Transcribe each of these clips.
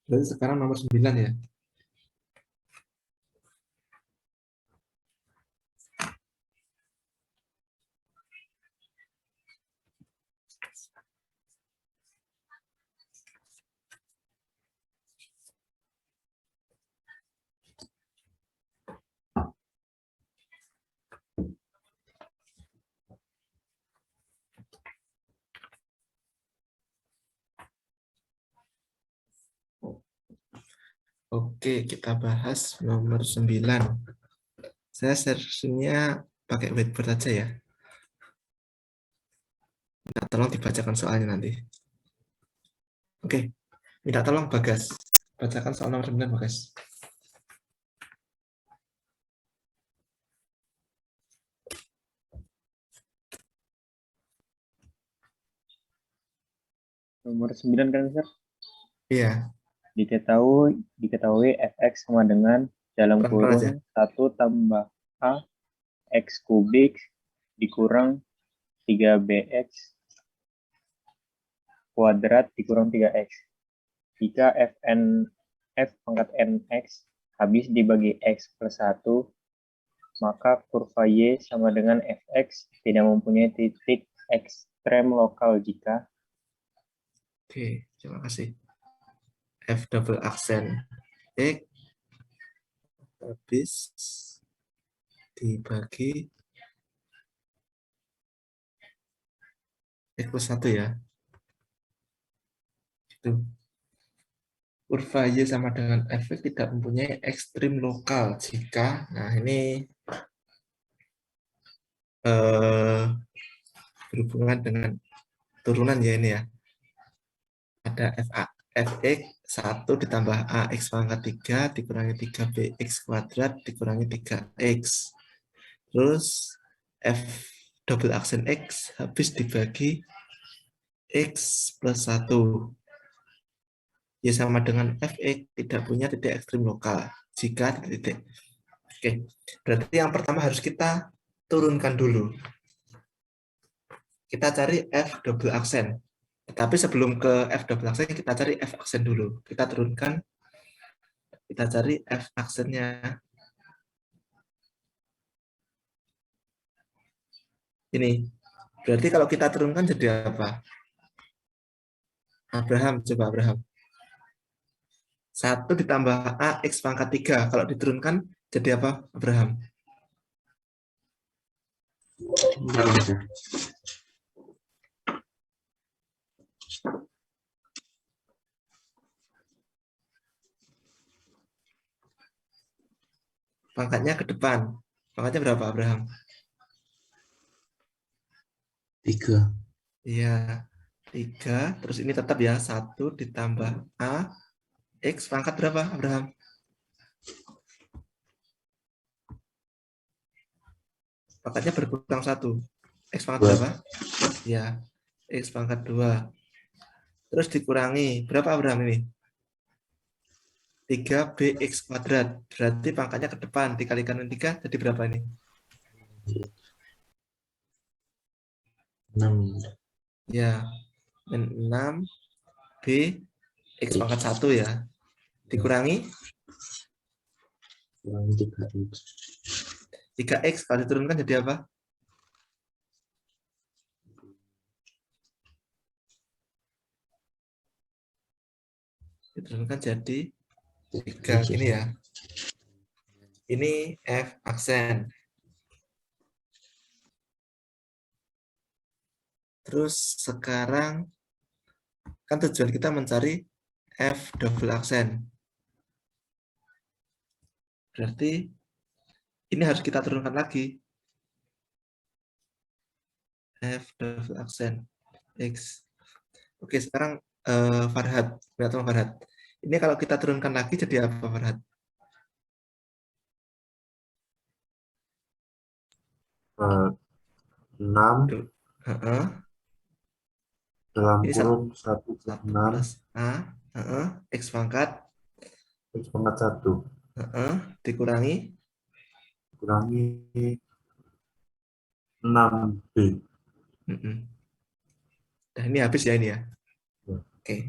Berarti sekarang nomor 9 ya. Oke, kita bahas nomor 9. Saya sesinya pakai whiteboard aja ya. Minta tolong dibacakan soalnya nanti. Oke, minta tolong Bagas. Bacakan soal nomor 9, Bagas. Nomor 9 kan, Sir? Iya, Diketahui fx sama dengan dalam pelan-pelan aja. kurung 1 tambah a x kubik dikurang 3bx kuadrat dikurang 3x. Jika f pangkat nx habis dibagi x plus 1, maka kurva y sama dengan fx tidak mempunyai titik ekstrem lokal jika Oke, terima kasih. F double aksen X habis dibagi X plus 1 ya. Itu. Kurva Y sama dengan Fx tidak mempunyai ekstrim lokal jika, nah ini berhubungan dengan turunan ya ini ya. Ada Fx 1 ditambah Ax pangkat 3 dikurangi 3Bx kuadrat dikurangi 3X. Terus F double aksen X habis dibagi X plus 1. Y sama dengan Fx tidak punya titik ekstrim lokal. Jika titik. Oke, berarti yang pertama harus kita turunkan dulu. Kita cari F double aksen. Tetapi sebelum ke F double aksen, kita cari F aksen dulu. Kita turunkan, kita cari F aksennya. Ini. Berarti kalau kita turunkan jadi apa? Abraham, coba Abraham. 1 ditambah AX pangkat 3. Kalau diturunkan jadi apa, Abraham? Pangkatnya ke depan. Pangkatnya berapa, Abraham? 3. Iya, 3. Terus ini tetap ya, 1 ditambah A. X pangkat berapa, Abraham? Pangkatnya berkurang 1. X pangkat berapa? Ya, X pangkat 2. Terus dikurangi. Berapa, Abraham, ini? 3Bx kuadrat. Berarti pangkatnya ke depan. Dikalikan dengan 3, jadi berapa ini? 6. Ya, 6 B X pangkat 1 ya. Dikurangi Kurangi 3x. 3X. Kalau diturunkan jadi apa? Diturunkan jadi 3. Ini ya. Ini F aksen. Terus sekarang kan tujuan kita mencari F double aksen. Berarti ini harus kita turunkan lagi. F double aksen X. Oke, sekarang Farhad. Lihat Farhad. Ini kalau kita turunkan lagi jadi apa, Farhad? 6 Heeh. dalam Ini kurung 1 plus 1 6 plus A. Heeh. X pangkat. x pangkat 1 Heeh. Dikurangi. kurangi 6b. Mm-mm. Nah, ini habis ya ini ya. Ya. Oke.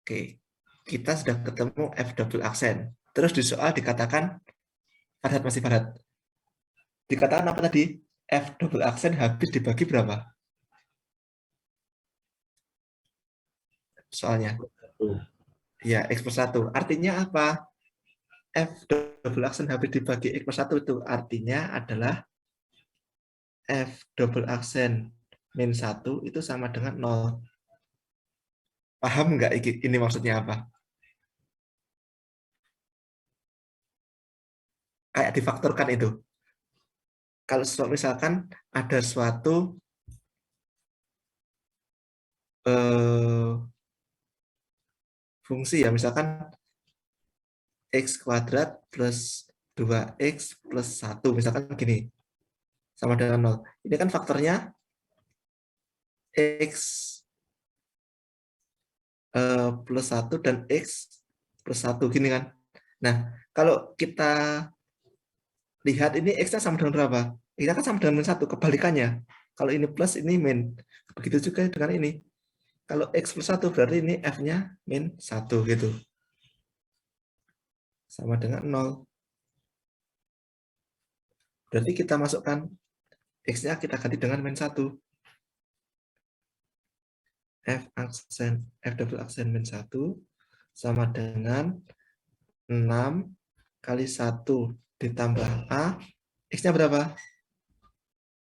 Oke, kita sudah ketemu F double aksen. Terus di soal dikatakan, Farhad masih Farhad, dikatakan apa tadi? F double aksen habis dibagi berapa? Soalnya, Tuh. ya X per 1. Artinya apa? F double aksen habis dibagi X per 1 itu artinya adalah F double aksen min 1 itu sama dengan 0. Paham nggak ini maksudnya apa? Kayak difaktorkan itu. Kalau misalkan ada suatu fungsi ya, misalkan X kuadrat plus 2X plus 1, misalkan gini, sama dengan 0. Ini kan faktornya X plus 1 dan X plus 1, gini kan. Nah, kalau kita lihat ini X-nya sama dengan berapa? Ini kan sama dengan min 1, kebalikannya. Kalau ini plus, ini min. Begitu juga dengan ini. Kalau X plus 1 berarti ini F-nya min 1 gitu. Sama dengan 0. Berarti kita masukkan X-nya kita ganti dengan min 1. F double aksen min 1 sama dengan 6 kali 1 ditambah A. X-nya berapa?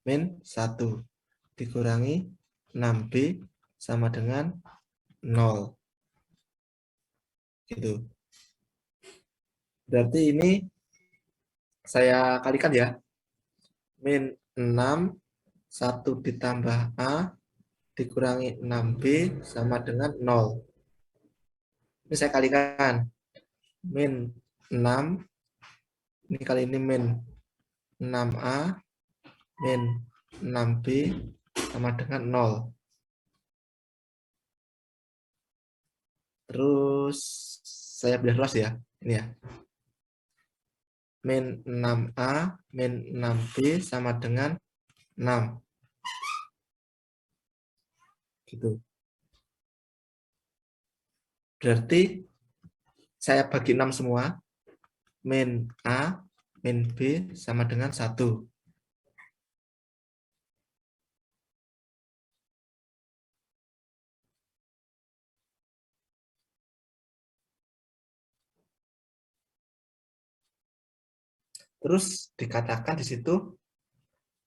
Min 1 dikurangi 6B sama dengan 0. Gitu. Berarti ini saya kalikan ya. Min 6, 1 ditambah A dikurangi 6B sama dengan 0. Ini saya kalikan. Min 6, ini kali ini min 6A, min 6B sama dengan 0. Terus saya bedah luas ya. Ini ya. Min 6A, min 6B sama dengan 6. Gitu. Berarti saya bagi 6 semua. Min A, min B sama dengan 1. Terus dikatakan di situ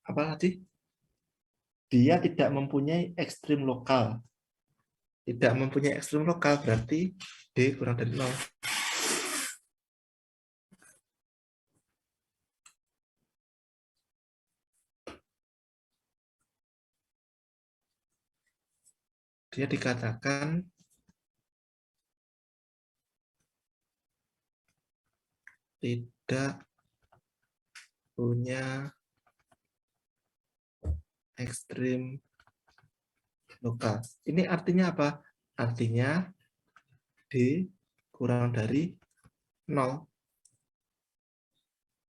apa tadi? Dia tidak mempunyai ekstrim lokal. Tidak mempunyai ekstrim lokal berarti D kurang dari 0. Dia dikatakan tidak punya ekstrim lokal. Ini artinya apa? Artinya D kurang dari 0.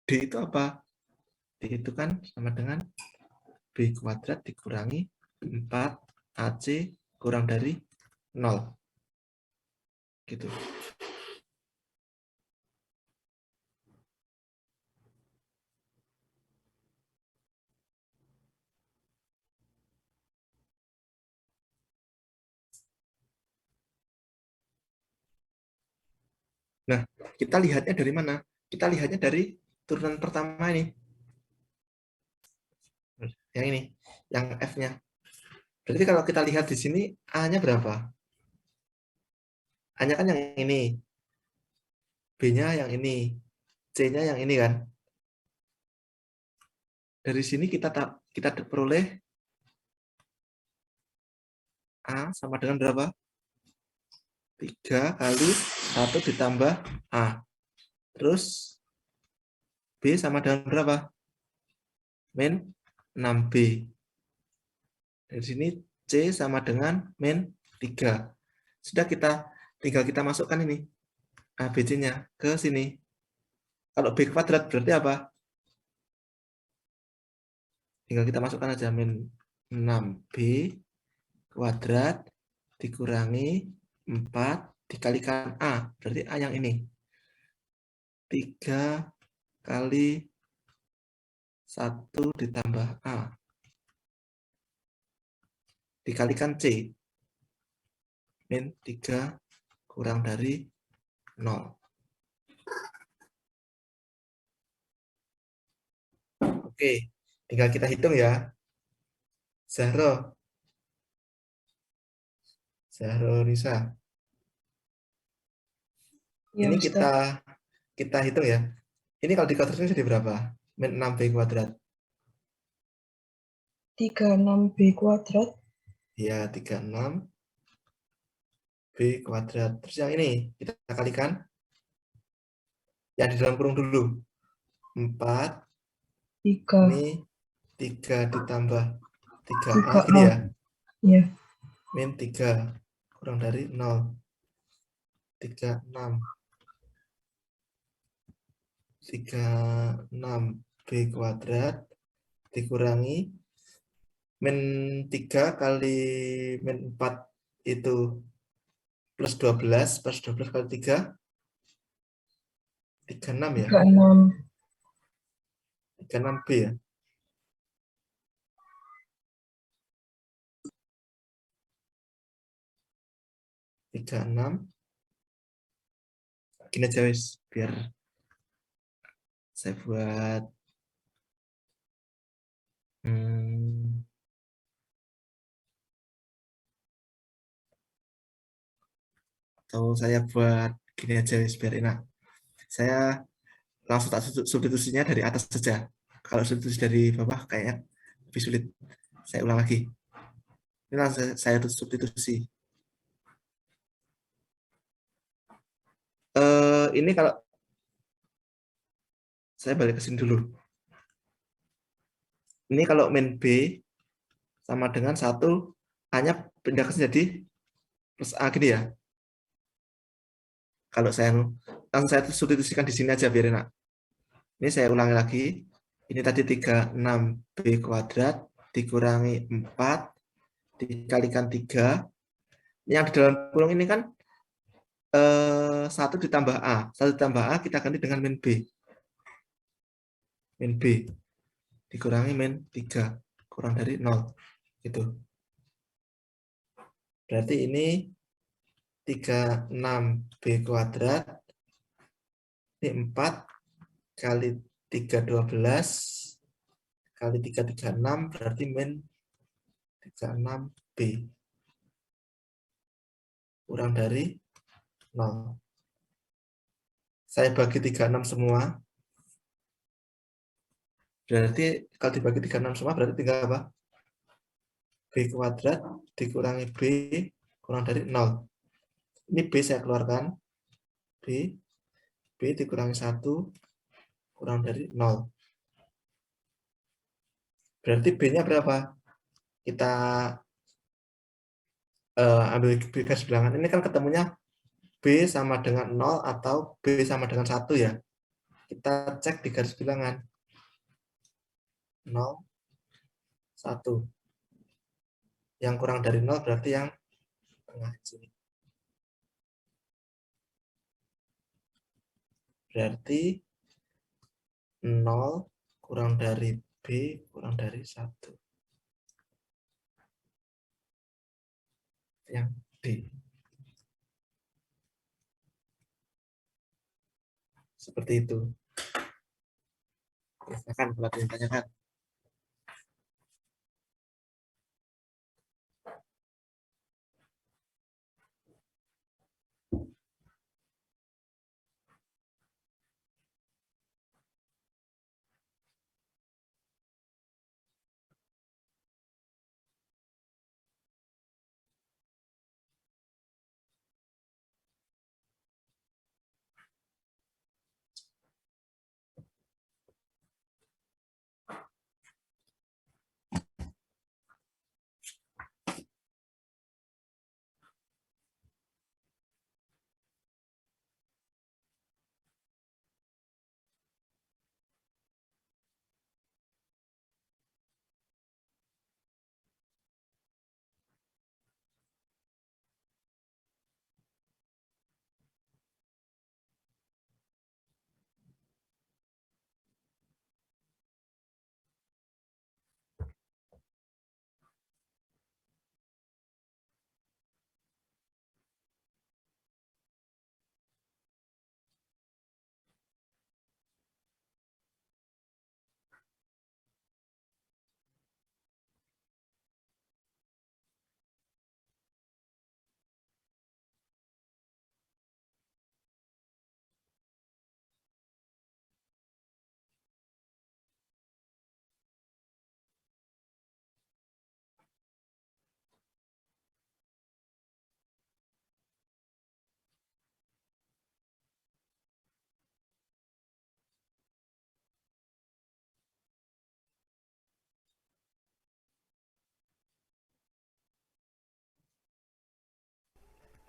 D itu apa? D itu kan sama dengan B kuadrat dikurangi 4 AC kurang dari 0. Gitu. Nah, kita lihatnya dari mana? Kita lihatnya dari turunan pertama ini. Yang ini, yang F-nya. Berarti kalau kita lihat di sini, A-nya berapa? A-nya kan yang ini. B-nya yang ini. C-nya yang ini kan. Dari sini kita peroleh A sama dengan berapa? 3 kali 1 ditambah A. Terus B sama dengan berapa? Min 6B. Dari sini C sama dengan min 3. Sudah tinggal kita masukkan ini. ABC-nya ke sini. Kalau B kuadrat berarti apa? Tinggal kita masukkan aja min 6B kuadrat dikurangi 4 dikalikan A, berarti A yang ini. 3 kali 1 ditambah A. Dikalikan C. Min 3 kurang dari 0. Oke, tinggal kita hitung ya. Zahro Nisa. Ya, Ini Ustaz. kita hitung ya. Ini kalau dikuadratkan jadi berapa? Min 6B kuadrat. 36B kuadrat. Ya, 36B kuadrat. Terus yang ini kita kalikan. Yang di dalam kurung dulu. 4. 3. Ini 3 ditambah 3A 3A. gini ya. Ya. Min 3 kurang dari 0. 36. 36B kuadrat dikurangi min 3 kali min 4 itu plus 12 kali 3 36 ya. 36. 36B ya. Tiga enam. Gini aja wis biar saya buat atau saya buat gini aja wis biar enak. Saya langsung tak substitusinya dari atas saja. Kalau substitusi dari bawah kayaknya lebih sulit. Saya ulang lagi. Ini langsung saya substitusi. Ini kalau saya balik ke sini dulu. Ini kalau min B sama dengan 1, A-nya pindah ke sini jadi plus A gini ya. Kalau saya langsung saya substitusikan di sini aja biar enak. Ini saya ulangi lagi. Ini tadi 36B kuadrat dikurangi 4 dikalikan 3. Yang di dalam kurung ini kan 1 ditambah A. 1 ditambah A kita ganti dengan min B. Min B dikurangi min 3 kurang dari 0. Gitu. Berarti ini 36B kuadrat. Ini 4 kali 3 12 kali 3 36 berarti min 36B kurang dari 0. Saya bagi 36 semua. Berarti kalau dibagi 36 semua berarti tinggal apa? B kuadrat dikurangi B kurang dari 0. Ini B saya keluarkan. B dikurangi 1 kurang dari 0. Berarti B-nya berapa? Kita ambil B garis bilangan. Ini kan ketemunya B sama dengan 0 atau B sama dengan 1 ya. Kita cek di garis bilangan. 0, 1. Yang kurang dari 0 berarti yang tengah sini. Berarti 0 kurang dari B kurang dari 1. Yang D. Seperti itu. Silakan kalau ada yang tanyakan.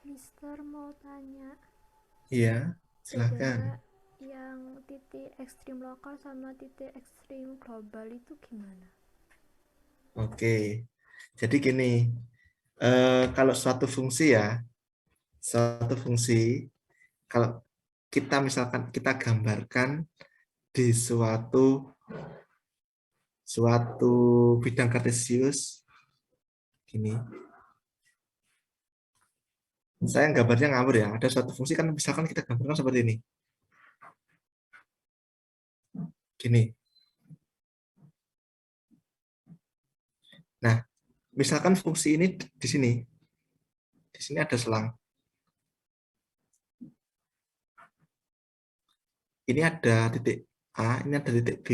Mister mau tanya, Iya, beda silahkan. yang titik ekstrim lokal sama titik ekstrim global itu gimana? Oke, jadi gini, kalau suatu fungsi ya, suatu fungsi, kalau kita misalkan kita gambarkan di suatu bidang kartesius, gini, saya gambarnya ngawur ya, ada suatu fungsi kan misalkan kita gambarkan seperti ini, gini. Nah, misalkan fungsi ini di sini ada selang. Ini ada titik A, ini ada titik B.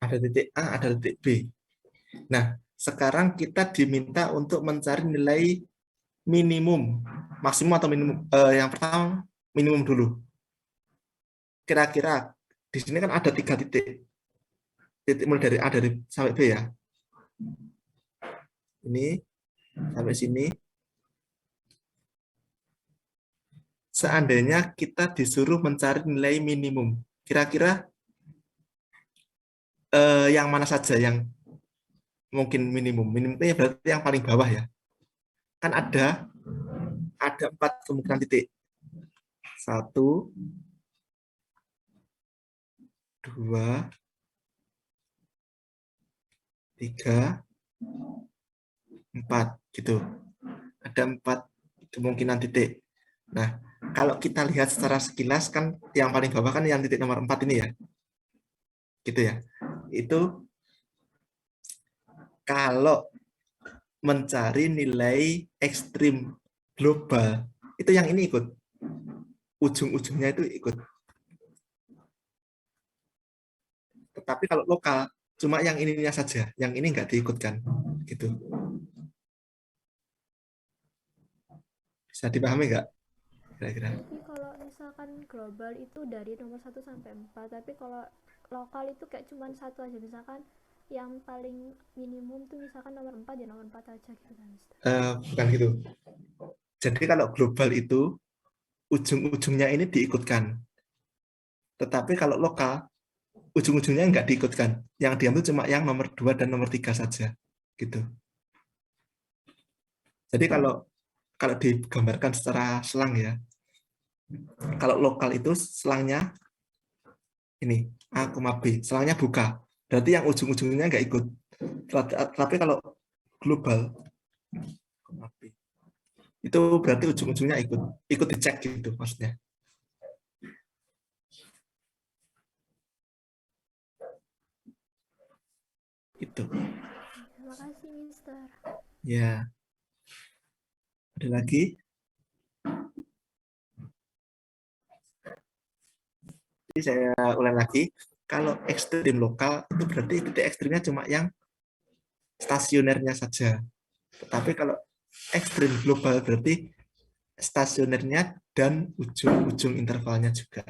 Ada titik A, ada titik B. Nah, sekarang kita diminta untuk mencari nilai minimum, maksimum atau minimum. Yang pertama, minimum dulu. Kira-kira di sini kan ada 3 titik. Titik mulai dari A sampai B ya. Ini sampai sini. Seandainya kita disuruh mencari nilai minimum, kira-kira yang mana saja yang mungkin minimum? Minimumnya berarti yang paling bawah ya. Kan ada 4 kemungkinan titik. 1, 2, 3, 4 gitu. Ada 4 kemungkinan titik. Nah, kalau kita lihat secara sekilas kan yang paling bawah kan yang titik nomor 4 ini ya. Gitu ya. Itu kalau mencari nilai ekstrim global, itu yang ini ikut. Ujung-ujungnya itu ikut. Tetapi kalau lokal, cuma yang ininya saja. Yang ini nggak diikutkan. Gitu. Bisa dipahami nggak? Kira-kira. Jadi kalau misalkan global itu dari nomor 1 sampai 4, tapi kalau lokal itu kayak cuman satu aja, misalkan yang paling minimum tuh misalkan nomor 4 ya nomor 4 aja gitu kan, Mister. Bukan gitu. Jadi kalau global itu ujung-ujungnya ini diikutkan. Tetapi kalau lokal, ujung-ujungnya nggak diikutkan. Yang diambil cuma yang nomor 2 dan nomor 3 saja. Gitu. Jadi kalau digambarkan secara selang ya, kalau lokal itu selangnya ini, A, B. Selangnya buka. Berarti yang ujung-ujungnya nggak ikut. Tapi kalau global, B. Itu berarti ujung-ujungnya ikut dicek gitu maksudnya. Itu. Terima kasih, Mister. Ya. Ada lagi? Jadi saya ulang lagi. Kalau ekstrim lokal itu berarti titik ekstrimnya cuma yang stasionernya saja. Tetapi kalau ekstrim global berarti stasionernya dan ujung-ujung intervalnya juga.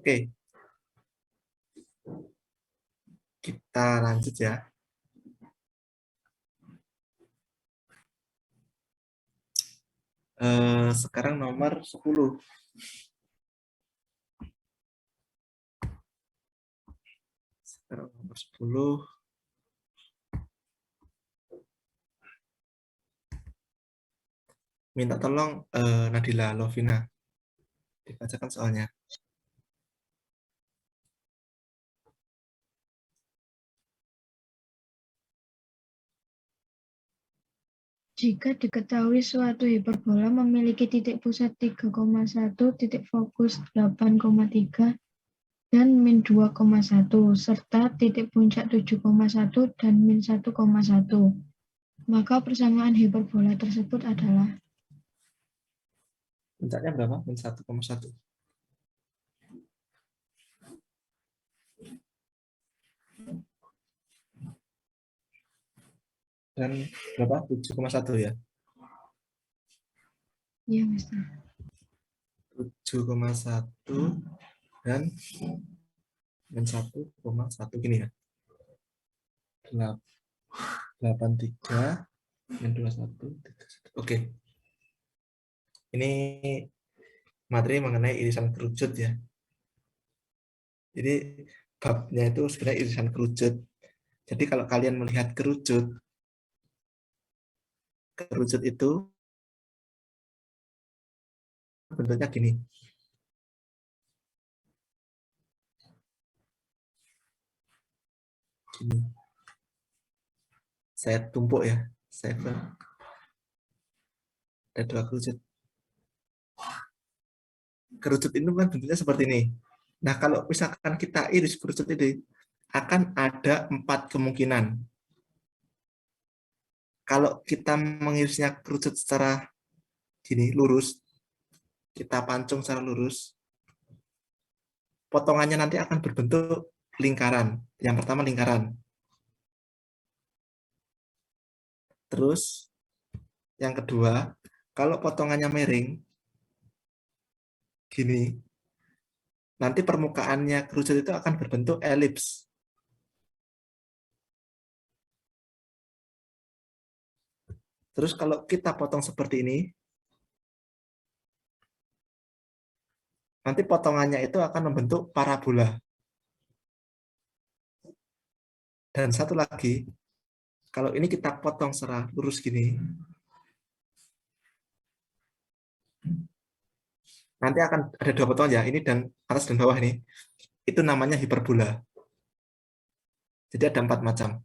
Oke. Kita lanjut ya. Sekarang nomor 10. Sekarang nomor 10. Minta tolong Nadila Lovina dibacakan soalnya. Jika diketahui suatu hiperbola memiliki titik pusat 3,1, titik fokus 8,3, dan min 2,1, serta titik puncak 7,1 dan min 1,1, maka persamaan hiperbola tersebut adalah Puncaknya berapa? Min 1,1. dan berapa? 7,1 ya. Iya, Mister. 7,1 dan 1,1 gini ya. 83 dan 21. Oke. Ini materi mengenai irisan kerucut ya. Jadi babnya itu sebenarnya irisan kerucut. Jadi kalau kalian melihat kerucut itu bentuknya gini. Gini. Saya tumpuk ya. Saya ada 2 kerucut. Kerucut itu kan bentuknya seperti ini. Nah, kalau misalkan kita iris kerucut ini, akan ada 4 kemungkinan. Kalau kita mengirisnya kerucut secara gini, lurus, kita pancung secara lurus, potongannya nanti akan berbentuk lingkaran. Yang pertama lingkaran. Terus, yang kedua, kalau potongannya miring, gini, nanti permukaannya kerucut itu akan berbentuk elips. Terus kalau kita potong seperti ini, nanti potongannya itu akan membentuk parabola. Dan satu lagi, kalau ini kita potong secara lurus gini, nanti akan ada 2 potongan ya, ini dan atas dan bawah ini. Itu namanya hiperbola. Jadi ada 4 macam.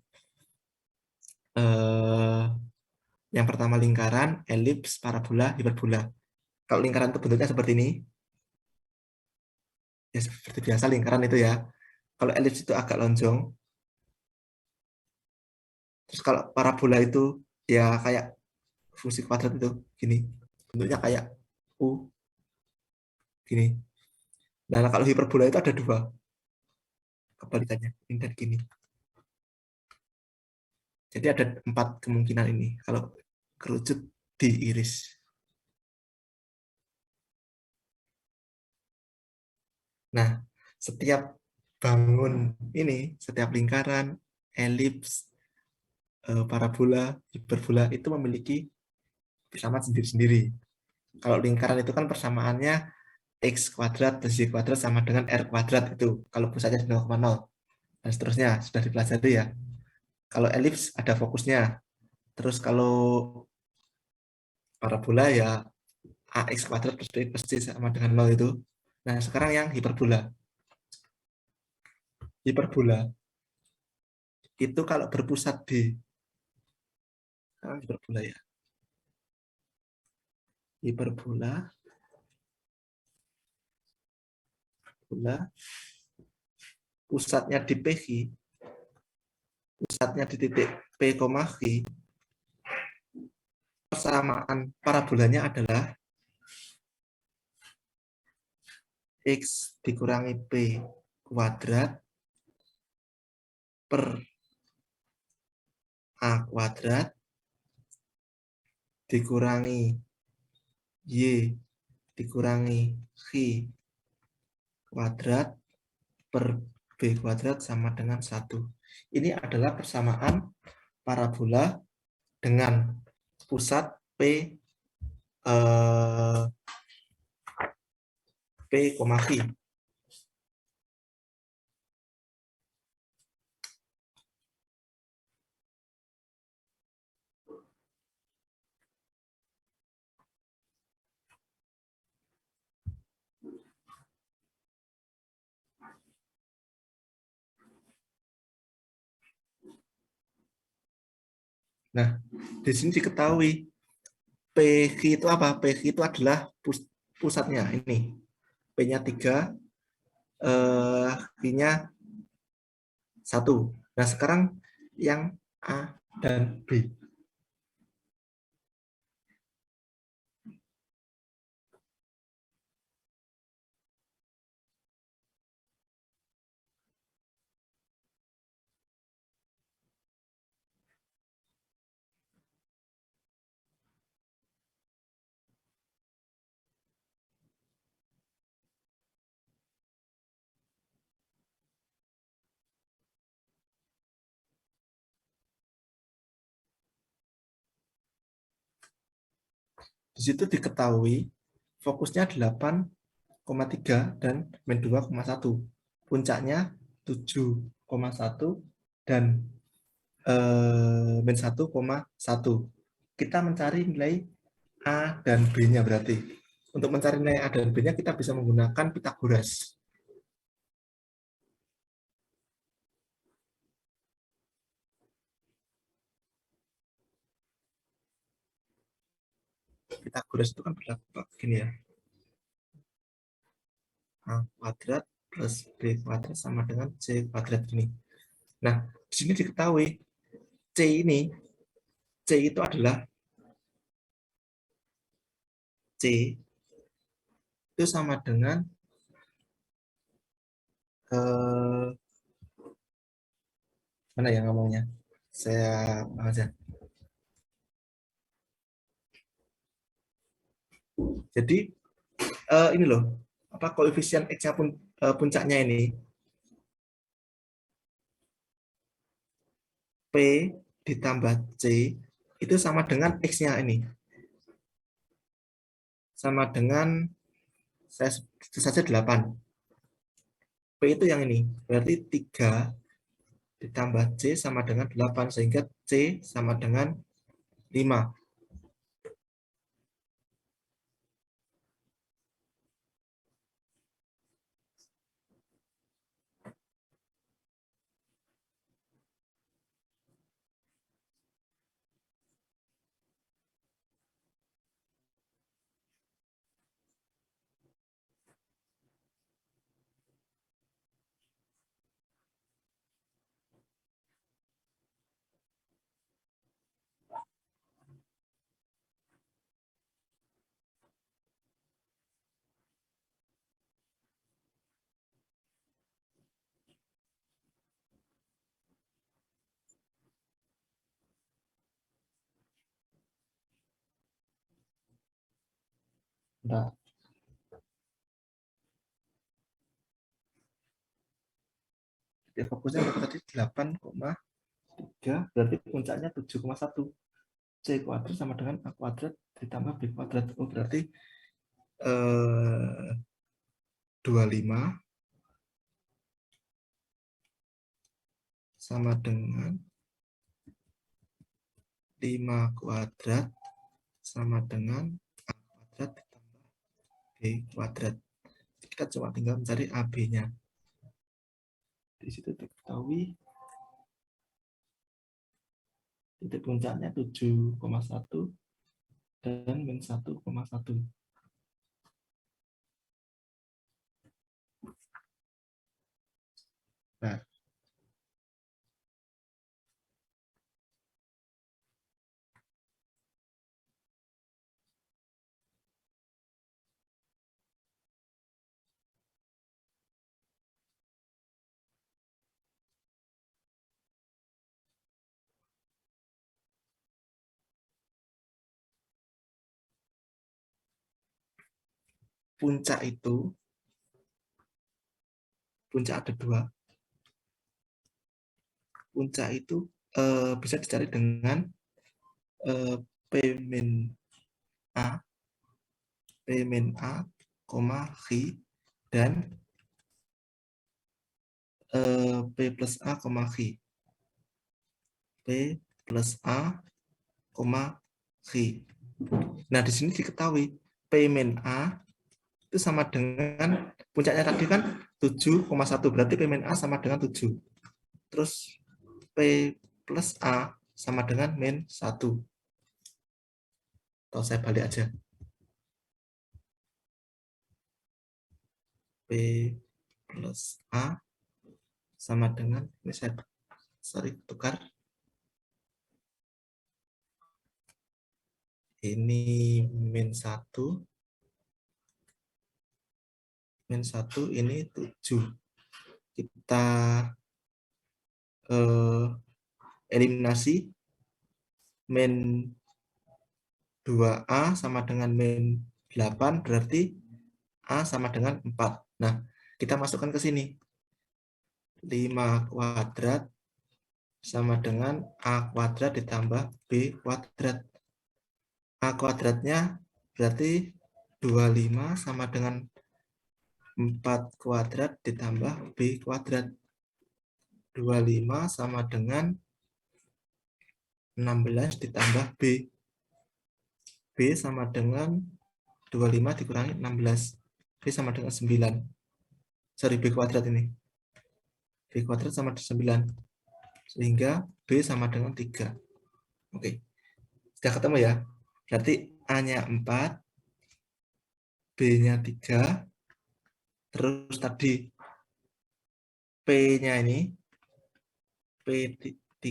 Yang pertama lingkaran, elips, parabola, hiperbola. Kalau lingkaran itu bentuknya seperti ini, ya seperti biasa lingkaran itu ya. Kalau elips itu agak lonjong. Terus kalau parabola itu ya kayak fungsi kuadrat itu gini, bentuknya kayak U gini. Nah kalau hiperbola itu ada 2 kebalikannya, ini dan gini. Jadi ada 4 kemungkinan ini kalau kerucut diiris. Nah, setiap bangun ini, setiap lingkaran, elips, parabola, hiperbola itu memiliki persamaan sendiri-sendiri. Kalau lingkaran itu kan persamaannya X kuadrat plus Y kuadrat sama dengan R kuadrat itu. Kalau pusatnya 0,0 dan seterusnya sudah dipelajari ya. Kalau elips ada fokusnya. Terus kalau parabola ya AX kuadrat plus B plus C sama dengan 0 itu. Nah sekarang yang hiperbola. Hiperbola itu kalau berpusat di hiperbola ya. Hiperbola pusatnya di PQ, pusatnya di titik P, Q, persamaan parabolanya adalah X dikurangi P kuadrat per A kuadrat dikurangi Y dikurangi X kuadrat per B kuadrat sama dengan 1. Ini adalah persamaan parabola dengan pusat P P, Q. Nah, di sini diketahui PQ itu apa? PQ itu adalah pusatnya ini. P-nya 3, Q-nya 1. Nah, sekarang yang A dan B. Di situ diketahui fokusnya 8,3 dan min 2,1. Puncaknya 7,1 dan min 1,1. Kita mencari nilai A dan B-nya berarti. Untuk mencari nilai A dan B-nya kita bisa menggunakan Pythagoras. Pythagoras itu kan berlaku begini ya. A kuadrat plus B kuadrat sama dengan C kuadrat ini. Nah, di sini diketahui C itu adalah C itu sama dengan mana ya ngomongnya? Saya aja. Jadi ini loh, apa koefisien X-nya pun puncaknya ini P ditambah C itu sama dengan X-nya ini. Sama dengan saya itu saja 8. P itu yang ini. Berarti 3 ditambah C sama dengan 8 sehingga C sama dengan 5. Nah, fokusnya tadi 8,3 berarti puncaknya 7,1. C kuadrat sama dengan A kuadrat ditambah B kuadrat. Oh, berarti 25 sama dengan 5 kuadrat sama dengan A kuadrat ditambah B kuadrat. Kita cuma tinggal mencari AB-nya. Di situ diketahui titik puncaknya 7,1 dan min 1,1. Nah, puncak ada 2. Puncak itu bisa dicari dengan P min A, Q, dan P plus A, Q. P plus A, Q. Nah, di sini diketahui P min A itu sama dengan puncaknya tadi kan 7,1, berarti P min A sama dengan 7. Terus P plus A sama dengan min 1. Atau saya balik aja. P plus A sama dengan, ini saya tukar. Ini min 1. Min 1 ini 7. Kita eliminasi. Min 2A sama dengan min 8, berarti A sama dengan 4. Nah, kita masukkan ke sini. 5 kuadrat sama dengan A kuadrat ditambah B kuadrat. A kuadratnya Berarti 25 sama dengan 4 kuadrat ditambah B kuadrat. 25 sama dengan 16 ditambah B. B sama dengan 25 dikurangi 16. B sama dengan 9. Sorry, B kuadrat ini. B kuadrat sama dengan 9. Sehingga B sama dengan 3. Oke. Sudah ketemu ya? Berarti A-nya 4, B-nya 3, terus tadi P-nya ini, P3,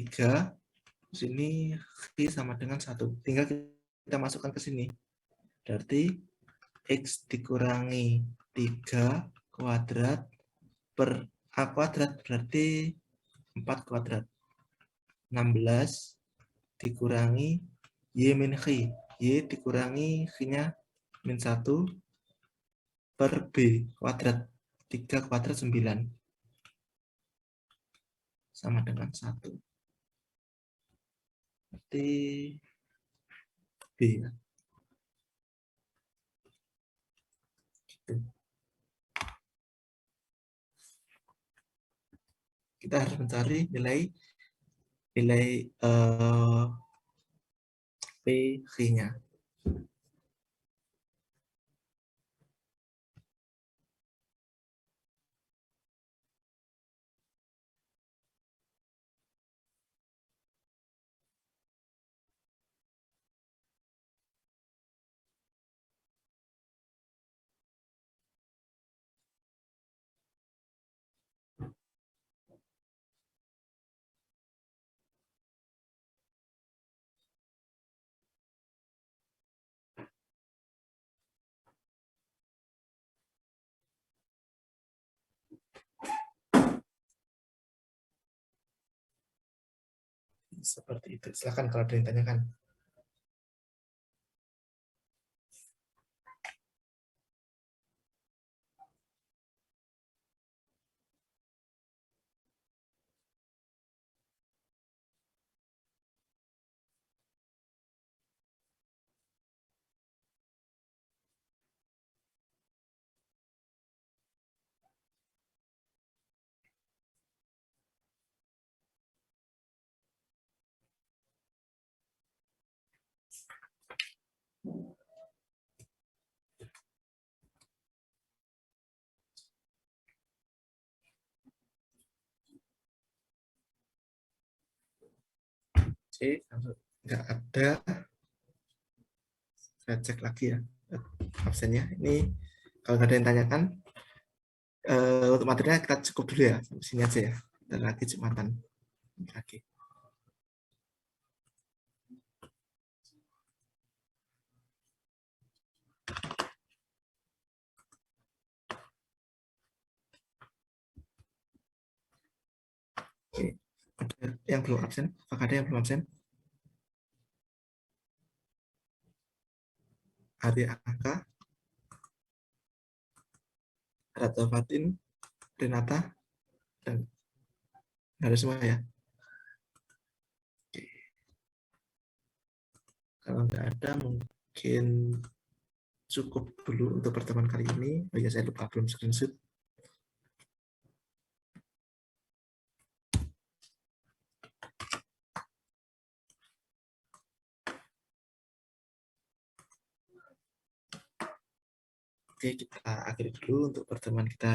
sini X sama dengan 1. Tinggal kita masukkan ke sini. Berarti X dikurangi 3 kuadrat per A kuadrat, berarti 4 kuadrat. 16 dikurangi Y min X. Y dikurangi X-nya min 1 per B kuadrat. 3 kuadrat 9. Sama dengan 1. Berarti B. Ya. Gitu. Kita harus mencari nilai P X-nya. Seperti itu. Silakan kalau ada yang tanyakan. Oke, kalau nggak ada, saya cek lagi ya absennya. Ini kalau nggak ada yang tanyakan, untuk materinya kita cukup dulu ya. Sampai sini aja ya. Dan lagi Jumatan. Lagi. Oke. Ada yang belum absen? Apakah ada yang belum absen? Arya Aka, Rata Fatin, Renata, dan ada semua ya. Oke. Kalau nggak ada, mungkin cukup dulu untuk pertemuan kali ini. Oh ya, saya lupa belum screenshot. Oke, kita akhiri dulu untuk pertemuan kita.